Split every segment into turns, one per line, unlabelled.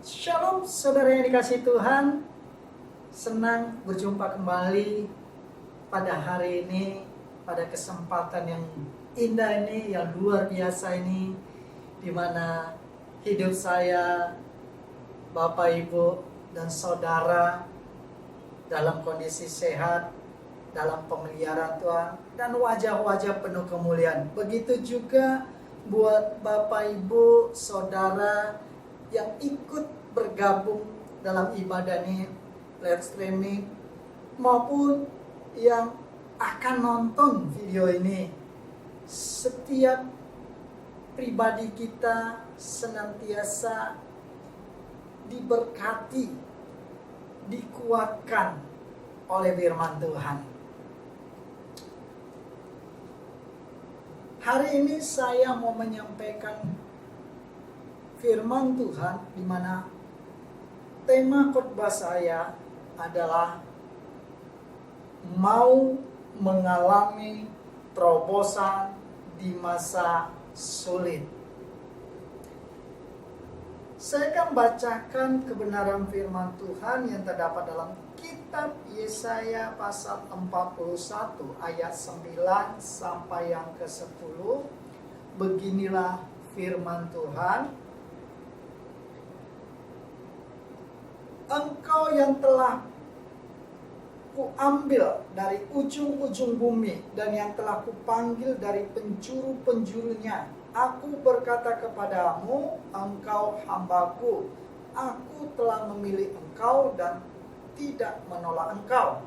Shalom saudara yang dikasihi Tuhan. Senang berjumpa kembali pada hari ini, pada kesempatan yang indah ini, yang luar biasa ini, di mana hidup saya, Bapak, Ibu, dan saudara dalam kondisi sehat, dalam pemeliharaan Tuhan, dan wajah-wajah penuh kemuliaan. Begitu juga buat Bapak, Ibu, saudara yang ikut bergabung dalam ibadah ini, live streaming, maupun yang akan nonton video ini. Setiap pribadi kita senantiasa diberkati, dikuatkan oleh firman Tuhan. Hari ini saya mau menyampaikan firman Tuhan, di mana tema khotbah saya adalah mau mengalami terobosan di masa sulit. Saya akan bacakan kebenaran firman Tuhan yang terdapat dalam kitab Yesaya pasal 41 ayat 9 sampai yang ke-10. Beginilah firman Tuhan. Engkau yang telah kuambil dari ujung-ujung bumi dan yang telah kupanggil dari penjuru-penjurunya. Aku berkata kepadamu, engkau hambaku. Aku telah memilih engkau dan tidak menolak engkau.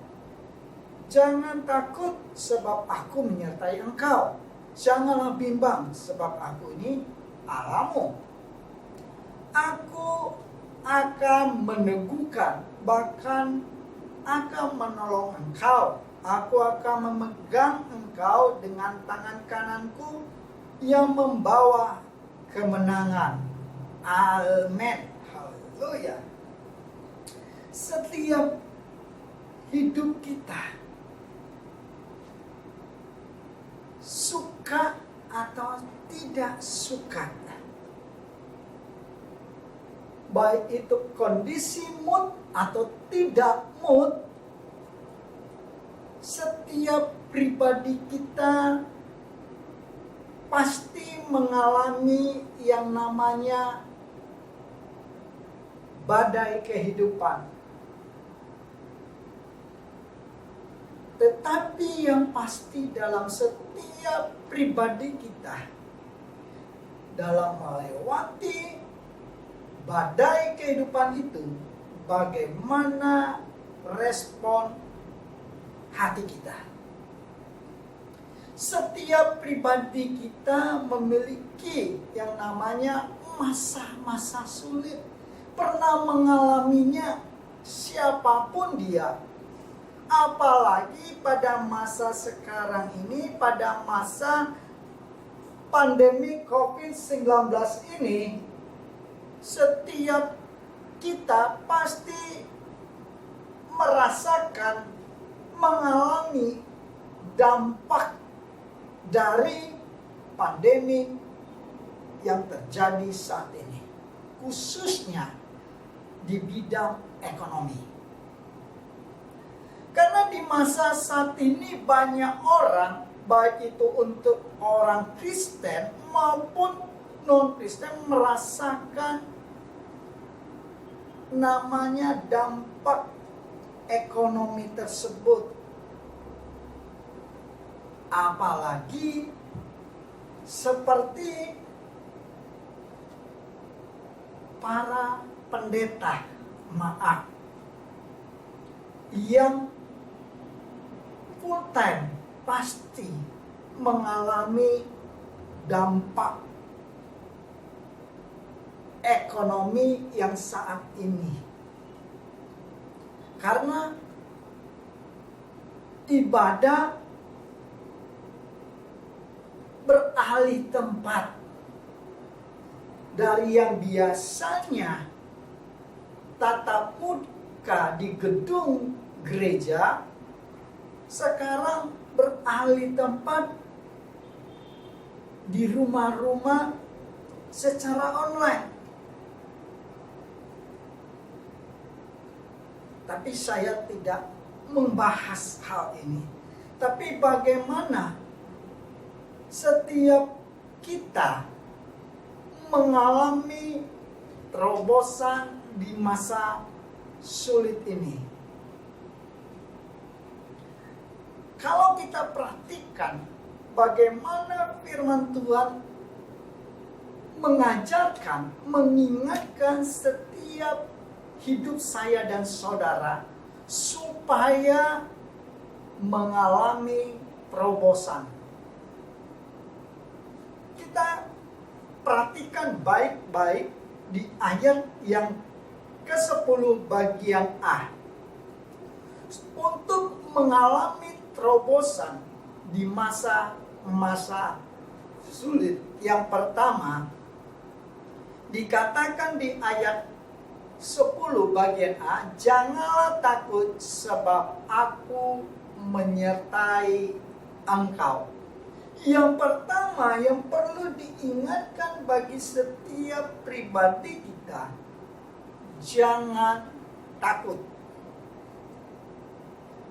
Jangan takut sebab aku menyertai engkau. Janganlah bimbang sebab aku ini Allahmu. Aku akan meneguhkan, bahkan akan menolong engkau. Aku akan memegang engkau dengan tangan kananku yang membawa kemenangan. Amin. Haleluya. Setiap hidup kita, suka atau tidak suka, baik itu kondisi mood atau tidak mood, setiap pribadi kita pasti mengalami yang namanya badai kehidupan. Tetapi yang pasti dalam setiap pribadi kita, dalam melewati badai kehidupan itu, bagaimana respon hati kita. Setiap pribadi kita memiliki yang namanya masa-masa sulit. Pernah mengalaminya siapapun dia. Apalagi pada masa sekarang ini, pada masa pandemi COVID-19 ini, setiap kita pasti merasakan, mengalami dampak dari pandemi yang terjadi saat ini, khususnya di bidang ekonomi. Karena di masa saat ini banyak orang, baik itu untuk orang Kristen maupun non-Kristen, merasakan namanya dampak ekonomi tersebut. Apalagi seperti para pendeta, yang full time pasti mengalami dampak ekonomi yang saat ini. Karena ibadah beralih tempat dari yang biasanya tatap muka di gedung gereja, sekarang beralih tempat di rumah-rumah secara online. Tapi saya tidak membahas hal ini. Tapi bagaimana setiap kita mengalami terobosan di masa sulit ini. Kalau kita perhatikan bagaimana firman Tuhan mengajarkan, mengingatkan setiap hidup saya dan saudara supaya mengalami terobosan. Kita perhatikan baik-baik di ayat yang ke-10 bagian A. Untuk mengalami terobosan di masa-masa sulit. Yang pertama dikatakan di ayat 10 bagian A, janganlah takut sebab aku menyertai engkau. Yang pertama yang perlu diingatkan bagi setiap pribadi kita, jangan takut.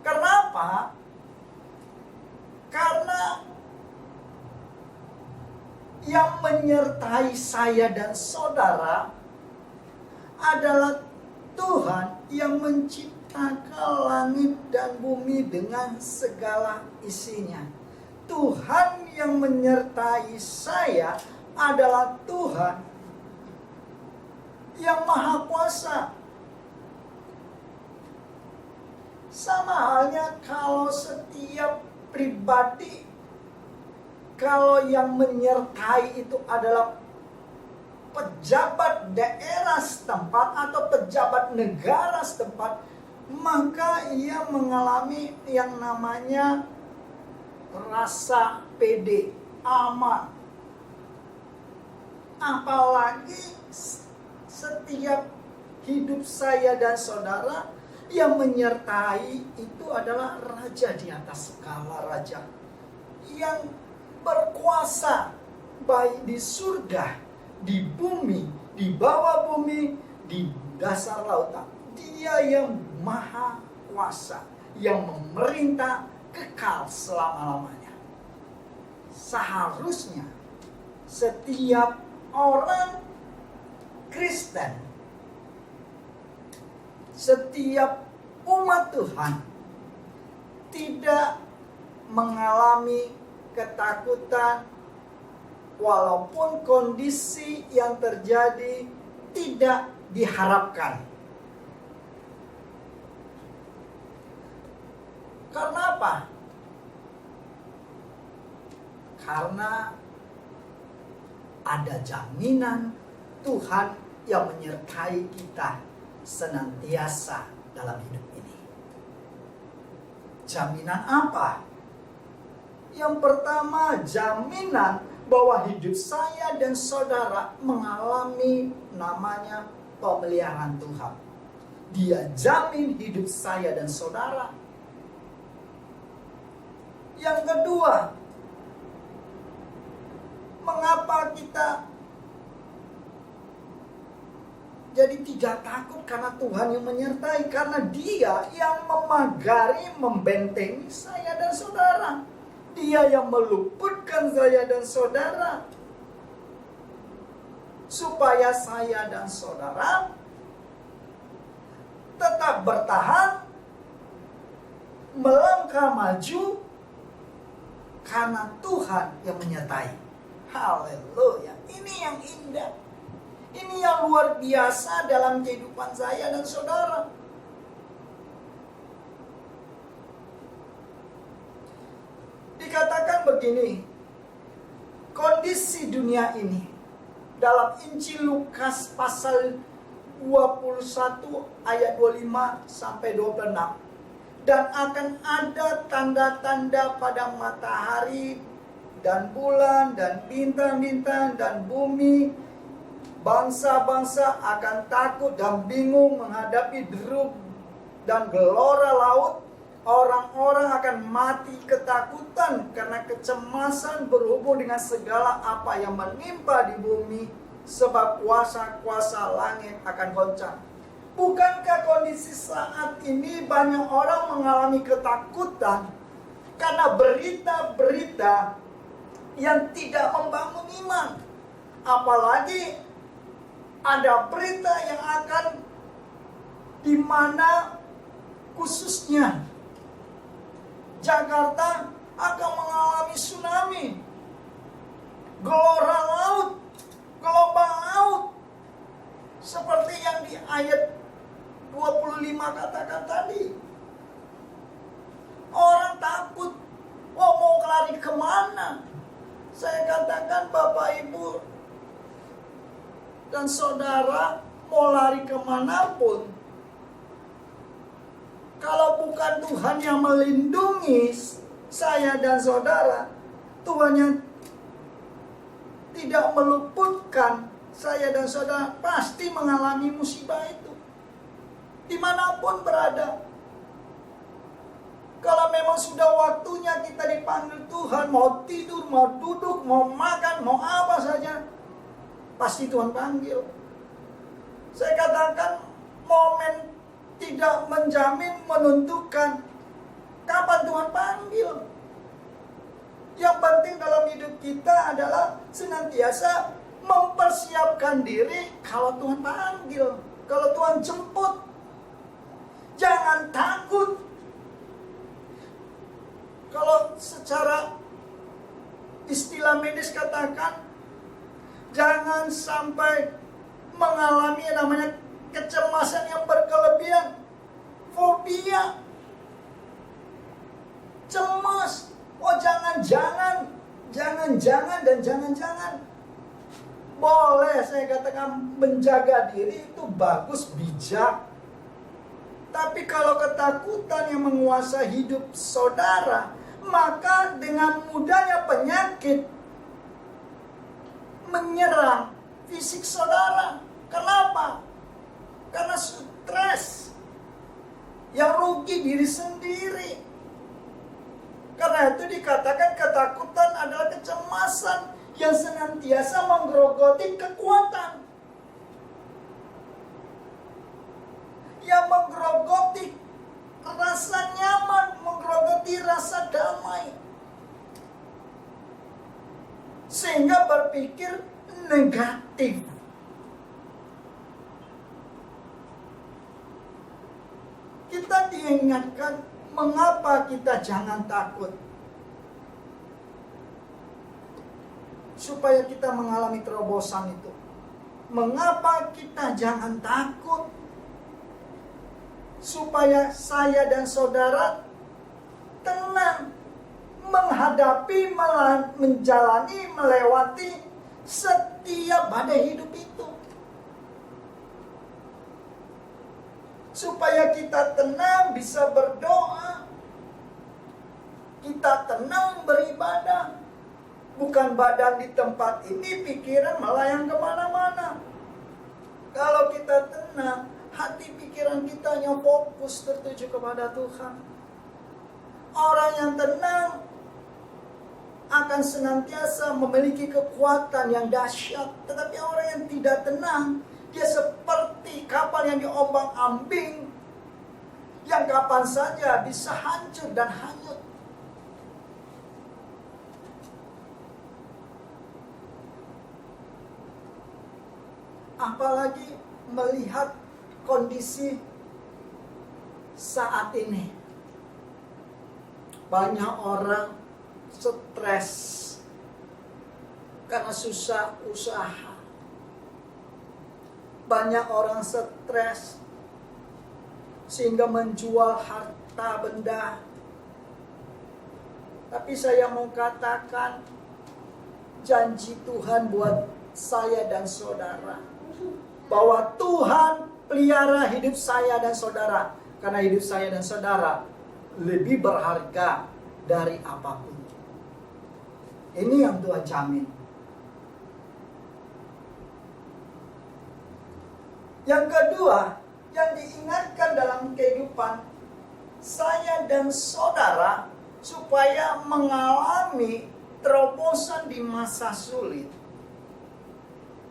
Kenapa? Karena yang menyertai saya dan saudara adalah Tuhan yang menciptakan langit dan bumi dengan segala isinya. Tuhan yang menyertai saya adalah Tuhan yang Maha Kuasa. Sama halnya kalau setiap pribadi, kalau yang menyertai itu adalah pejabat daerah setempat atau pejabat negara setempat, maka ia mengalami yang namanya rasa pede, aman. Apalagi setiap hidup saya dan saudara yang menyertai itu adalah raja di atas segala raja, yang berkuasa baik di surga, di bumi, di bawah bumi, di dasar lautan. Dia yang maha kuasa, yang memerintah kekal selama-lamanya. Seharusnya setiap orang Kristen, setiap umat Tuhan tidak mengalami ketakutan walaupun kondisi yang terjadi tidak diharapkan. Karena apa? Karena ada jaminan Tuhan yang menyertai kita senantiasa dalam hidup ini. Jaminan apa? Yang pertama, jaminan bahwa hidup saya dan saudara mengalami namanya pemeliharaan Tuhan. Dia jamin hidup saya dan saudara. Yang kedua, mengapa kita jadi tidak takut? Karena Tuhan yang menyertai. Karena Dia yang memagari, membentengi saya dan saudara. Dia yang meluputkan saya dan saudara, supaya saya dan saudara tetap bertahan, melangkah maju, karena Tuhan yang menyertai. Haleluya. Ini yang indah. Ini yang luar biasa dalam kehidupan saya dan saudara. Dikatakan begini, kondisi dunia ini dalam Injil Lukas pasal 21 ayat 25 sampai 26. Dan akan ada tanda-tanda pada matahari dan bulan dan bintang-bintang dan bumi. Bangsa-bangsa akan takut dan bingung menghadapi deru dan gelora laut. Orang-orang akan mati ketakutan karena kecemasan berhubung dengan segala apa yang menimpa di bumi, sebab kuasa-kuasa langit akan goncang. Bukankah kondisi saat ini banyak orang mengalami ketakutan karena berita-berita yang tidak membangun iman? Apalagi ada berita yang akan di mana khususnya Jakarta akan mengalami tsunami, gelora laut, gelombang laut, seperti yang di ayat 25 katakan tadi. Orang takut, oh mau lari kemana? Saya katakan Bapak Ibu dan Saudara mau lari kemanapun, kalau bukan Tuhan yang melindungi saya dan saudara, Tuhan yang tidak meluputkan saya dan saudara, pasti mengalami musibah itu dimanapun berada. Kalau memang sudah waktunya kita dipanggil Tuhan, mau tidur, mau duduk, mau makan, mau apa saja, pasti Tuhan panggil. Saya katakan momen tidak menjamin, menentukan kapan Tuhan panggil. Yang penting dalam hidup kita adalah senantiasa mempersiapkan diri kalau Tuhan panggil, kalau Tuhan jemput. Jangan takut. Kalau secara istilah medis katakan, jangan sampai mengalami yang namanya kecemasan yang berkelebihan, fobia, cemas. Oh jangan-jangan, dan jangan-jangan. Boleh saya katakan menjaga diri itu bagus, bijak. Tapi kalau ketakutan yang menguasai hidup saudara, maka dengan mudahnya penyakit menyerang fisik saudara. Kenapa? Karena stres, yang rugi diri sendiri. Karena itu dikatakan ketakutan adalah kecemasan yang senantiasa menggerogoti kekuatan, yang menggerogoti rasa nyaman, menggerogoti rasa damai, sehingga berpikir negatif. Kita diingatkan mengapa kita jangan takut, supaya kita mengalami terobosan itu. Mengapa kita jangan takut? Supaya saya dan saudara tenang menghadapi, menjalani, melewati setiap badai hidup itu. Supaya kita tenang bisa berdoa, kita tenang beribadah. Bukan badan di tempat ini, pikiran melayang kemana-mana. Kalau kita tenang, hati pikiran kita hanya fokus tertuju kepada Tuhan. Orang yang tenang akan senantiasa memiliki kekuatan yang dahsyat. Tetapi orang yang tidak tenang, dia seperti kapal yang diombang-ambing, yang kapan saja bisa hancur dan hanyut. Apalagi melihat kondisi saat ini. Banyak orang stres karena susah usaha. Banyak orang stres sehingga menjual harta benda. Tapi saya mau katakan janji Tuhan buat saya dan saudara, bahwa Tuhan pelihara hidup saya dan saudara. Karena hidup saya dan saudara lebih berharga dari apapun. Ini yang Tuhan jamin. Yang kedua, yang diingatkan dalam kehidupan saya dan saudara supaya mengalami terobosan di masa sulit,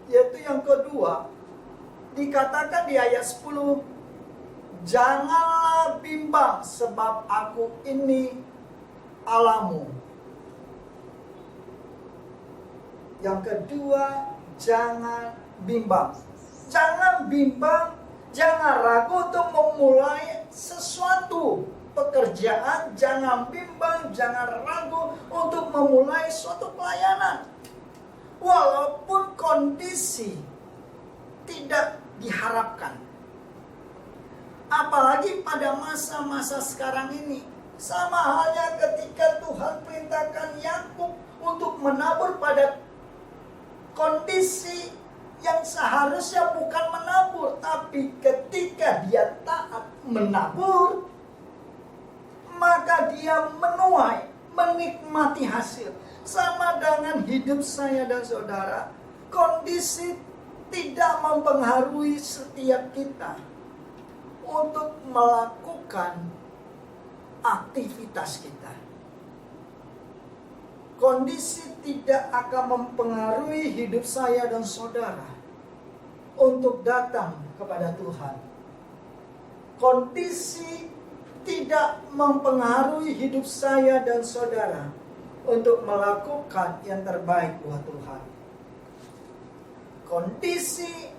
yaitu yang kedua, dikatakan di ayat 10 Janganlah bimbang, sebab aku ini Allahmu. Yang kedua, jangan bimbang. Jangan bimbang, jangan ragu untuk memulai sesuatu pekerjaan. Jangan bimbang, jangan ragu untuk memulai suatu pelayanan. Walaupun kondisi tidak diharapkan. Apalagi pada masa-masa sekarang ini. Sama halnya ketika Tuhan perintahkan Yakub untuk menabur pada kondisi yang seharusnya bukan menabur. Tapi ketika dia taat menabur, maka dia menuai, menikmati hasil. Sama dengan hidup saya dan saudara. Kondisi tidak mempengaruhi setiap kita untuk melakukan aktivitas kita. Kondisi tidak akan mempengaruhi hidup saya dan saudara untuk datang kepada Tuhan. Kondisi tidak mempengaruhi hidup saya dan saudara untuk melakukan yang terbaik buat Tuhan. Kondisi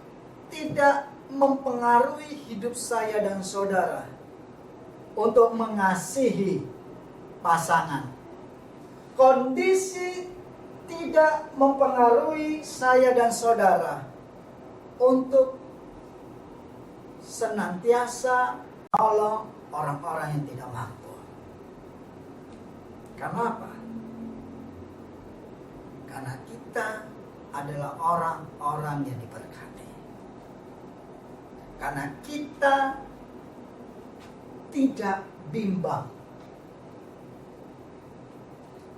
tidak mempengaruhi hidup saya dan saudara untuk mengasihi pasangan. Kondisi tidak mempengaruhi saya dan saudara untuk senantiasa menolong orang-orang yang tidak mampu. Karena apa? Karena kita adalah orang-orang yang diberkati. Karena kita tidak bimbang.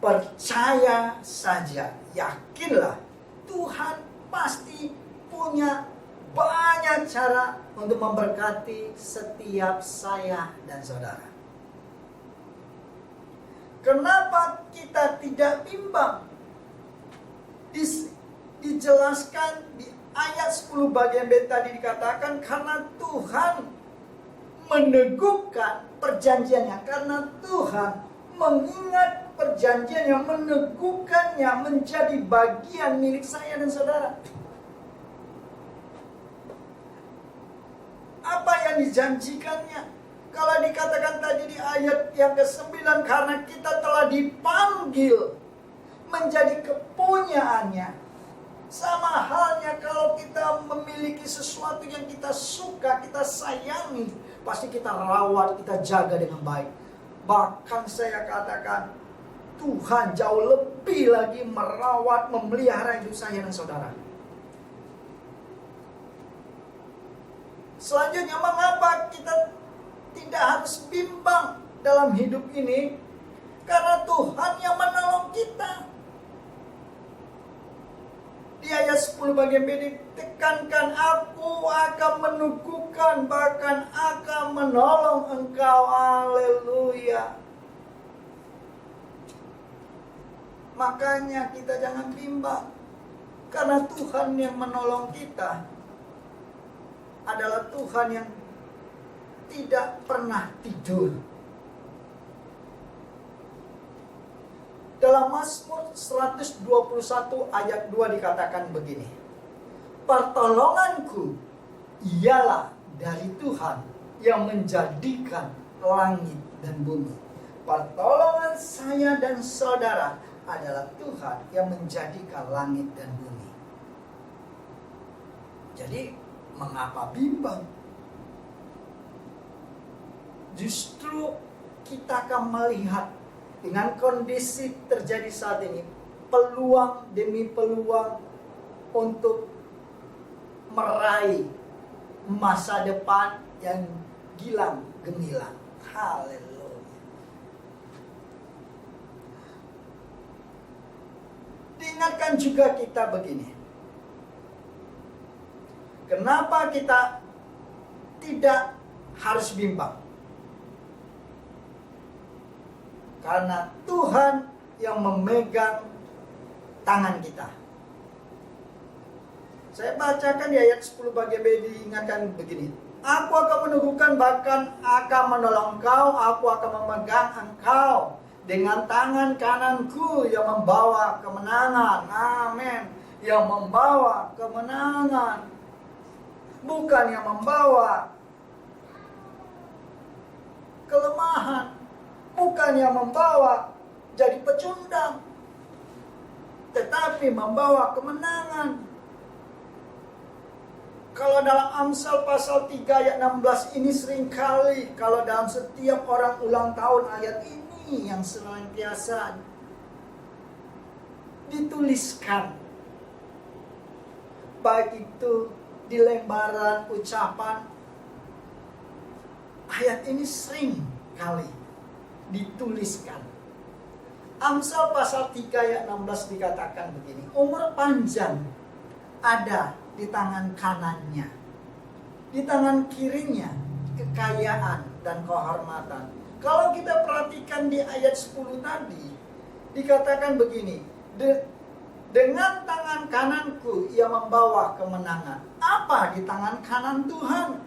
Percaya saja, yakinlah Tuhan pasti punya banyak cara untuk memberkati setiap saya dan saudara. Kenapa kita tidak bimbang? Dijelaskan di ayat 10 bagian B tadi dikatakan karena Tuhan meneguhkan perjanjiannya, karena Tuhan mengingat perjanjian yang meneguhkannya menjadi bagian milik saya dan saudara. Apa yang dijanjikannya? Kalau dikatakan tadi di ayat yang ke-9, karena kita telah dipanggil menjadi kepunyaannya. Sama halnya kalau kita memiliki sesuatu yang kita suka, kita sayangi, pasti kita rawat, kita jaga dengan baik. Bahkan saya katakan, Tuhan jauh lebih lagi merawat, memelihara hidup saya dan saudara. Selanjutnya, mengapa kita tidak harus bimbang dalam hidup ini? Karena Tuhan yang menolong kita. Di ayat 10 bagian B ditekankan, aku akan meneguhkan, bahkan akan menolong engkau. Haleluya. Makanya kita jangan bimbang. Karena Tuhan yang menolong kita adalah Tuhan yang tidak pernah tidur. Dalam Mazmur 121 ayat 2 dikatakan begini. Pertolonganku ialah dari Tuhan yang menjadikan langit dan bumi. Pertolongan saya dan saudara adalah Tuhan yang menjadikan langit dan bumi. Jadi mengapa bimbang? Justru kita akan melihat dengan kondisi terjadi saat ini, peluang demi peluang untuk meraih masa depan yang gilang gemilang. Haleluya. Diingatkan juga kita begini. Kenapa kita tidak harus bimbang? Karena Tuhan yang memegang tangan kita. Saya bacakan di ayat 10 bagian B, diingatkan begini. Aku akan meneguhkan, bahkan akan menolong engkau. Aku akan memegang engkau dengan tangan kananku yang membawa kemenangan. Amin. Yang membawa kemenangan. Bukan yang membawa kelemahan. Bukan yang membawa jadi pecundang. Tetapi membawa kemenangan. Kalau dalam Amsal pasal 3 ayat 16 ini seringkali, kalau dalam setiap orang ulang tahun ayat ini yang senantiasa dituliskan. Baik itu di lembaran ucapan, ayat ini sering kali dituliskan. Amsal pasal 3 ayat 16 dikatakan begini, umur panjang ada di tangan kanannya, di tangan kirinya kekayaan dan kehormatan. Kalau kita perhatikan di ayat 10 tadi, dikatakan begini, dengan tangan kananku ia membawa kemenangan. Apa di tangan kanan Tuhan?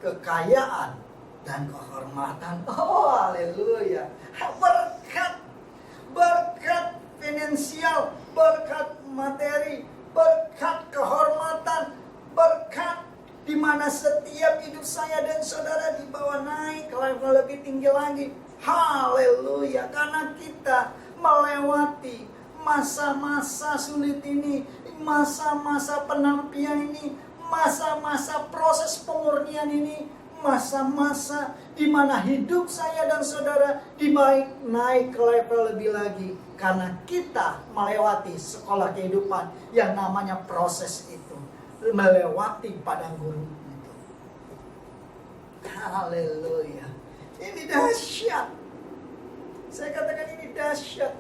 Kekayaan dan kehormatan. Oh, haleluya. Berkat finansial, berkat materi, berkat kehormatan, berkat di mana setiap hidup saya dan saudara dibawa naik ke level lebih tinggi lagi. Haleluya. Karena kita melewati masa-masa sulit ini, masa-masa penampian ini, masa-masa proses pemurnian ini, masa-masa di mana hidup saya dan saudara naik ke level lebih lagi. Karena kita melewati sekolah kehidupan yang namanya proses itu. Melewati padang gurun itu. Haleluya. Ini dahsyat. Saya katakan ini dahsyat.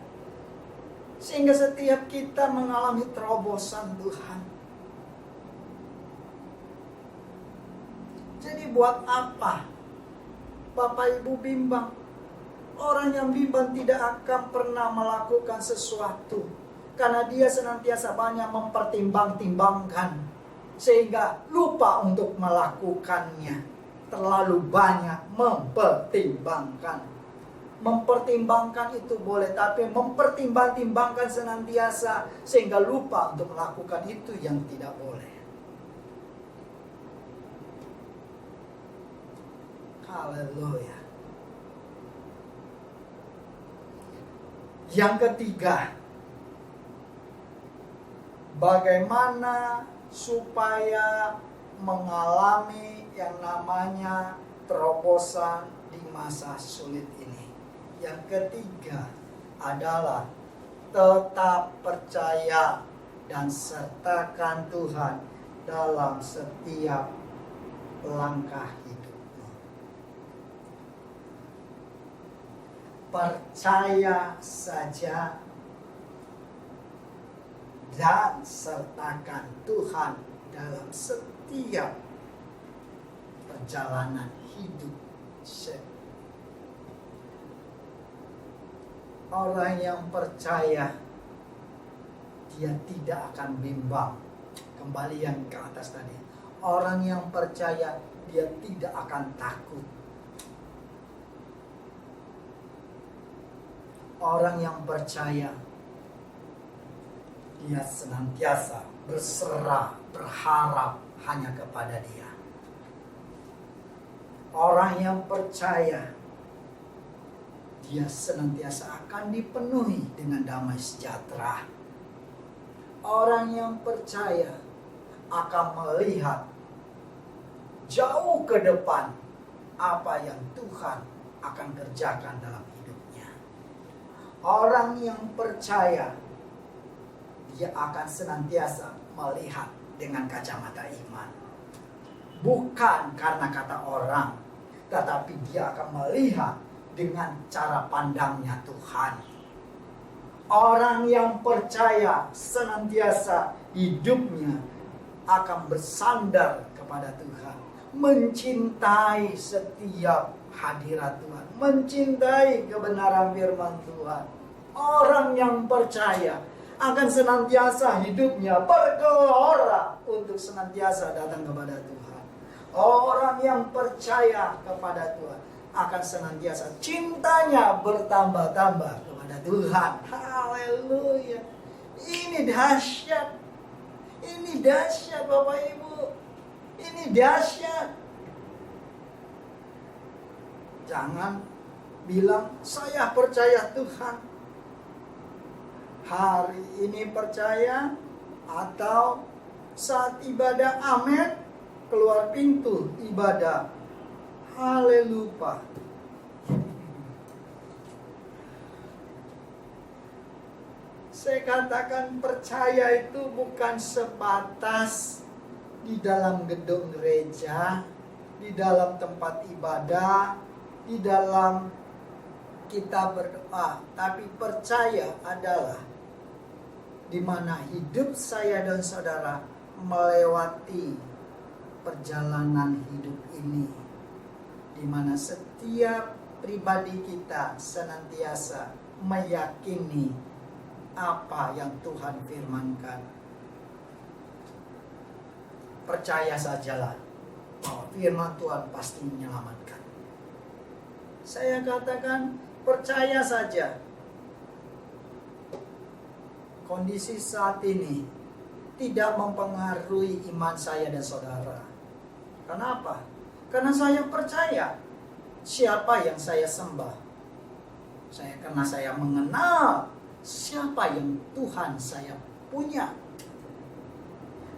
Sehingga setiap kita mengalami terobosan Tuhan. Jadi buat apa Bapak Ibu bimbang? Orang yang bimbang tidak akan pernah melakukan sesuatu. Karena dia senantiasa banyak mempertimbang-timbangkan. Sehingga lupa untuk melakukannya. Terlalu banyak mempertimbangkan. Mempertimbangkan itu boleh, tapi mempertimbang-timbangkan senantiasa sehingga lupa untuk melakukan itu yang tidak boleh. Haleluya. Yang ketiga, bagaimana supaya mengalami yang namanya terobosan di masa sulit ini. Yang ketiga adalah tetap percaya dan sertakan Tuhan dalam setiap langkah hidupmu. Percaya saja dan sertakan Tuhan dalam setiap perjalanan hidup. Orang yang percaya, dia tidak akan bimbang. Kembali yang ke atas tadi. Orang yang percaya, dia tidak akan takut. Orang yang percaya, dia senantiasa berserah, berharap hanya kepada Dia. Orang yang percaya, dia senantiasa akan dipenuhi dengan damai sejahtera. Orang yang percaya akan melihat jauh ke depan apa yang Tuhan akan kerjakan dalam hidupnya. Orang yang percaya, dia akan senantiasa melihat dengan kacamata iman. Bukan karena kata orang, tetapi dia akan melihat dengan cara pandangnya Tuhan. Orang yang percaya senantiasa hidupnya akan bersandar kepada Tuhan. Mencintai setiap hadirat Tuhan. Mencintai kebenaran firman Tuhan. Orang yang percaya akan senantiasa hidupnya bergelora untuk senantiasa datang kepada Tuhan. Orang yang percaya kepada Tuhan akan senantiasa cintanya bertambah-tambah kepada Tuhan. Haleluya. Ini dahsyat. Ini dahsyat Bapak Ibu. Ini dahsyat. Jangan bilang saya percaya Tuhan. Hari ini percaya atau saat ibadah amin keluar pintu ibadah. Haleluya. Saya katakan percaya itu bukan sebatas di dalam gedung gereja, di dalam tempat ibadah, di dalam kita berdoa, tapi percaya adalah di mana hidup saya dan saudara melewati perjalanan hidup ini, di mana setiap pribadi kita senantiasa meyakini apa yang Tuhan firmankan. Percaya sajalah bahwa firman Tuhan pasti menyelamatkan. Saya katakan percaya saja. Kondisi saat ini tidak mempengaruhi iman saya dan saudara. Kenapa? Karena saya percaya siapa yang saya sembah. Karena saya mengenal siapa yang Tuhan saya punya.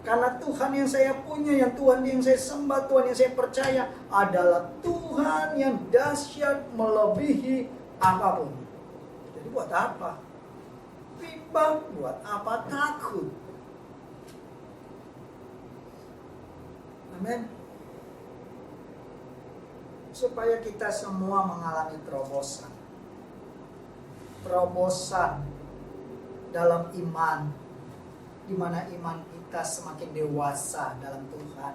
Karena Tuhan yang saya punya, Tuhan yang saya sembah, Tuhan yang saya percaya adalah Tuhan yang dahsyat melebihi apapun. Jadi buat apa bimbang? Buat apa takut? Amin. Supaya kita semua mengalami terobosan. Terobosan dalam iman, di mana iman kita semakin dewasa dalam Tuhan.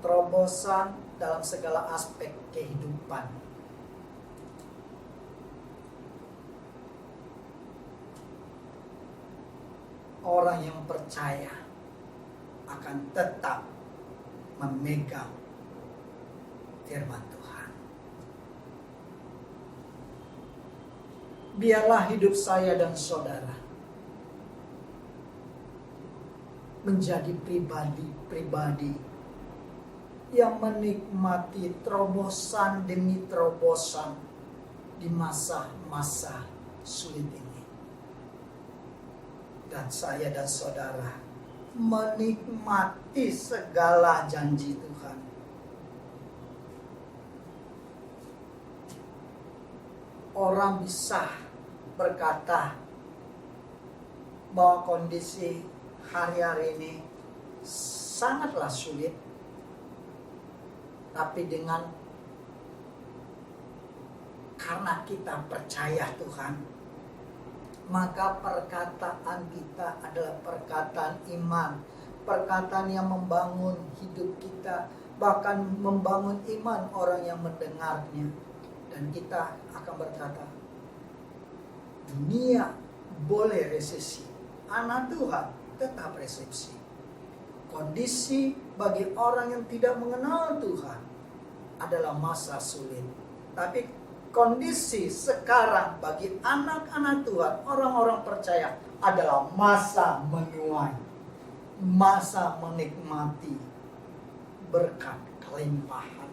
Terobosan dalam segala aspek kehidupan. Orang yang percaya akan tetap memegang firman Tuhan. Biarlah hidup saya dan saudara menjadi pribadi-pribadi yang menikmati terobosan demi terobosan di masa-masa sulit ini. Dan saya dan saudara menikmati segala janji Tuhan. Orang bisa berkata bahwa kondisi hari-hari ini sangatlah sulit, tapi karena kita percaya Tuhan, maka perkataan kita adalah perkataan iman, perkataan yang membangun hidup kita, bahkan membangun iman orang yang mendengarnya. Dan kita akan berkata, dunia boleh resesi, anak Tuhan tetap resepsi. Kondisi bagi orang yang tidak mengenal Tuhan adalah masa sulit. Tapi kondisi sekarang bagi anak-anak Tuhan, orang-orang percaya adalah masa menuai, masa menikmati berkat kelimpahan.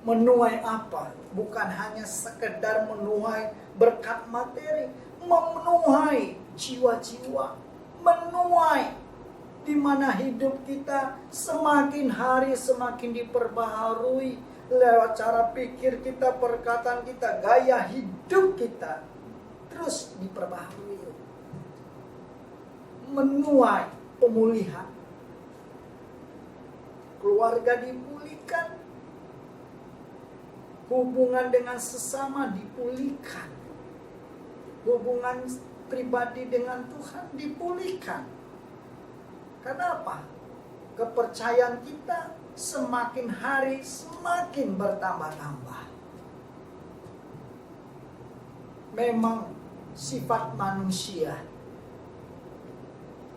Menuai apa? Bukan hanya sekedar menuai berkat materi, menuai jiwa-jiwa, menuai di mana hidup kita semakin hari semakin diperbaharui lewat cara pikir kita, perkataan kita, gaya hidup kita terus diperbaharui. Menuai pemulihan, keluarga dipulihkan, hubungan dengan sesama dipulihkan, hubungan pribadi dengan Tuhan dipulihkan. Kenapa? Kepercayaan kita semakin hari semakin bertambah-tambah. memang sifat manusia.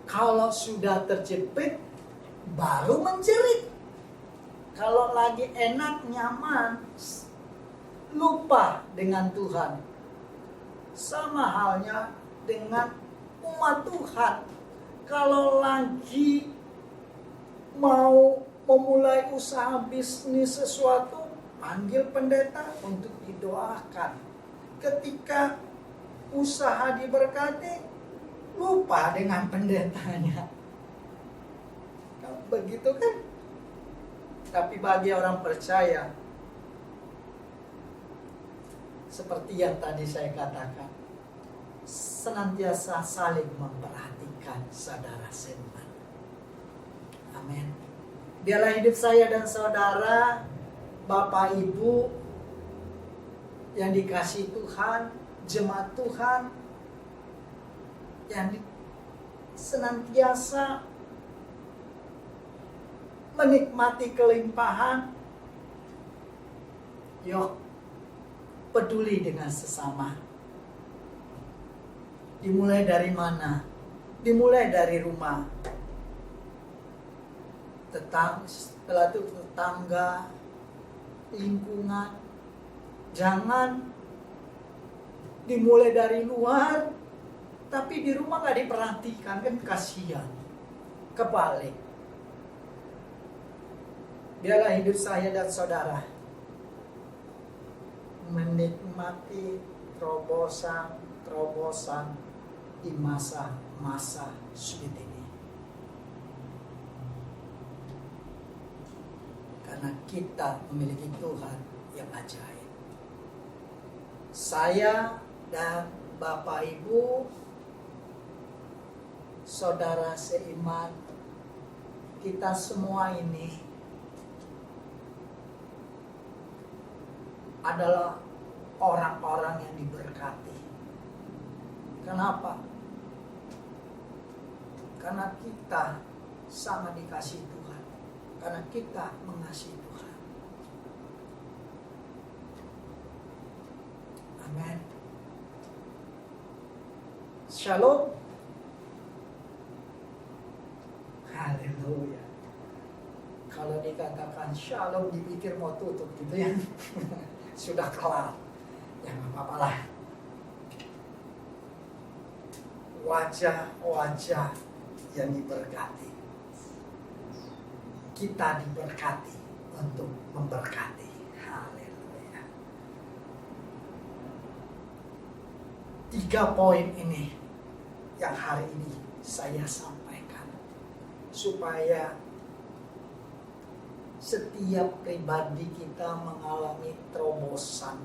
Kalau sudah terjepit, baru menjerit. Kalau lagi enak, nyaman, lupa dengan Tuhan. Sama halnya dengan umat Tuhan. Kalau lagi mau memulai usaha bisnis sesuatu, panggil pendeta untuk didoakan. Ketika usaha diberkati, lupa dengan pendetanya. Begitu kan? Tapi bagi orang percaya, seperti yang tadi saya katakan, senantiasa saling memperhatikan saudara seiman. Amin. Biarlah hidup saya dan saudara, Bapak Ibu yang dikasihi Tuhan, jemaat Tuhan, yang senantiasa menikmati kelimpahan. Yuk, peduli dengan sesama. Dimulai dari mana? Dimulai dari rumah. Setelah itu tetangga, lingkungan. Jangan dimulai dari luar, tapi di rumah gak diperhatikan, kan kasihan. Kebalik. Biarlah hidup saya dan saudara menikmati terobosan di masa-masa sulit ini. Karena kita memiliki Tuhan yang ajaib. Saya dan Bapak Ibu, saudara seiman, kita semua ini adalah orang-orang yang diberkati. Kenapa? Karena kita sangat dikasihi Tuhan. Karena kita mengasihi Tuhan. Amin. Shalom. Haleluya. Kalau dikatakan shalom dipikir mau tutup gitu ya. Sudah kelar. Ya nggak apa-apa lah. Wajah-wajah yang diberkati. Kita diberkati untuk memberkati. Haleluya. 3 poin ini yang hari ini saya sampaikan, supaya setiap pribadi kita mengalami terobosan.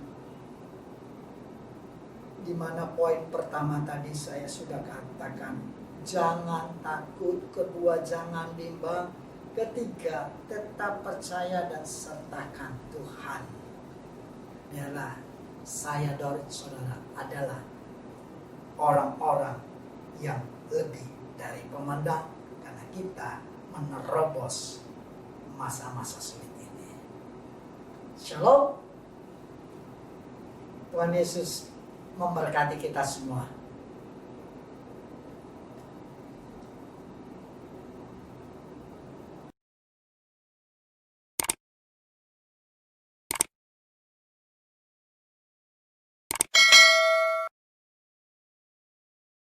Di mana poin pertama tadi saya sudah katakan, jangan takut. Kedua, jangan bimbang. Ketiga, tetap percaya dan sertakan Tuhan. Biarlah saya dan saudara adalah orang-orang yang lebih dari pemandang, karena kita menerobos masa-masa sulit ini. Shalom. Tuhan Yesus memberkati kita semua.